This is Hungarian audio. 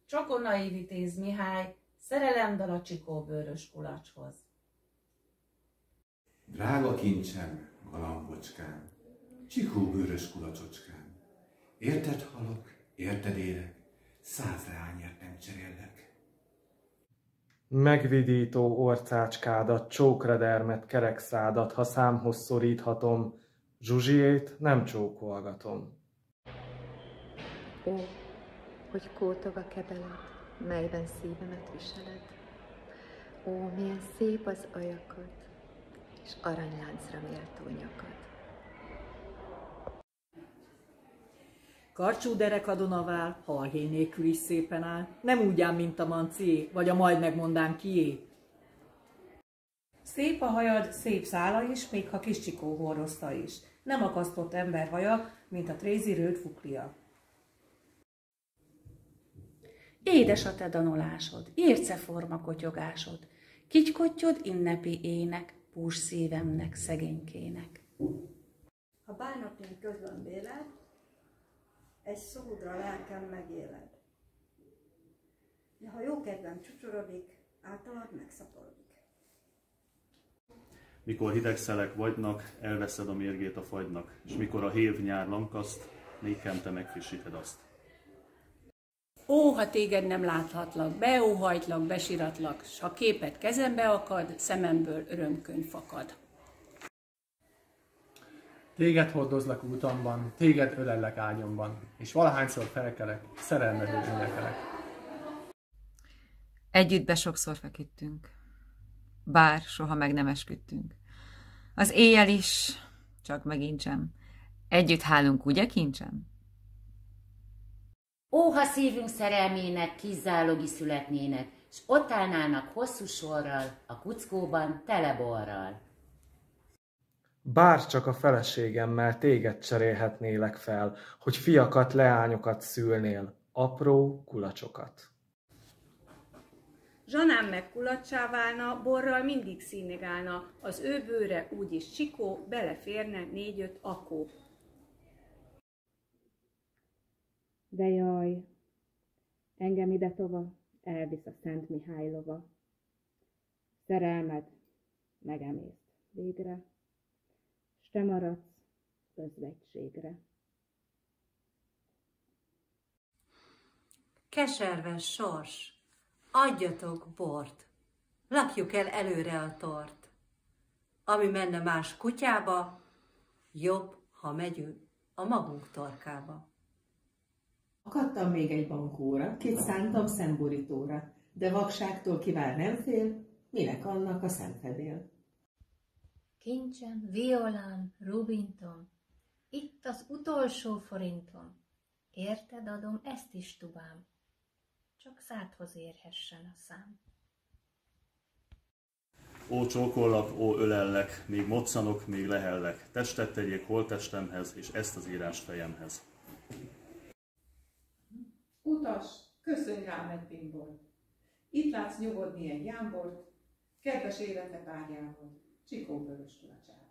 Csokonai Vitéz Mihály, szerelemdal a csikóbőrös kulacshoz. Drága kincsem, galambocskám, csikóbőrös kulacsocskám, érted halok, érted élek, 100 reányért nem cserélek. Megvidító orcácskádat, csókra dermet kerekszádat, ha számhoz szoríthatom, Zsuzsiét nem csókolgatom. Ó, hogy kótog a kebeled, melyben szívemet viseled. Ó, milyen szép az ajakad, és aranyláncra méltó nyakad. Karcsú derekadon a vál, halhéj nélkül is szépen áll, nem úgy ám, mint a mancié, vagy a majd megmondám kié. Szép a hajad, szép szála is, még ha kis csikó horroszta is. Nem akasztott ember haja, mint a Trézi rőd fuklia. Édes a te danolásod, érceforma kotyogásod, kitykotyod ünnepi ének, bús szívemnek, szegénykének. Ha bánatén közön véled, egy szódra lelkem megéled. De ha jó kedvem csúcsorodik, általad megszaporodik. Mikor hideg szelek vagynak, elveszed a mérgét a fagynak, és mikor a hév nyár lankaszt, nékem te megfrissíted azt. Ó, ha téged nem láthatlak, beóhajtlak, besiratlak, s ha képed kezembe akad, szememből örömkönyv fakad. Téged hordozlak útamban, téged ölellek ágyomban, és valahányszor felkelek, szerelmedről énekelek. Együtt be sokszor feküdtünk, bár soha meg nem esküdtünk. Az éjjel is, csak megint sem. Együtt hálunk, ugye kincsem? Ó, ha szívünk szerelmének kizálogi születnének, s ott állnának hosszú sorral, a kuckóban tele borral. Bár csak a feleségemmel téged cserélhetnélek fel, hogy fiakat, leányokat szülnél, apró kulacsokat. Zsanám meg kulacsá válna, borral mindig színig állna, az ő bőre úgyis csikó, beleférne 4-5 akó. De jaj, engem ide tova, elvisz a Szent Mihály lova. Szerelmed megemészt végre, s te maradsz özvegységre. Keserves sors, adjatok bort, lakjuk el előre a tort. Ami menne más kutyába, jobb, ha megyünk a magunk torkába. Akadtam még egy bankóra, kit szántam szemborítóra, de vakságtól kivár nem fél, minek annak a szemfedél. Kincsem, violám, rubintom, itt az utolsó forintom, érted adom ezt is tubám, csak szádhoz érhessen a szám. Ó, csókollak, ó, ölellek, még moccanok, még lehellek, testet tegyék holttestemhez, és ezt az írást fejemhez. Utas, köszönj rám egy bimbort, itt látsz nyugodni egy jámbort, kedves élete párjával, csikóbőrös kulacsával.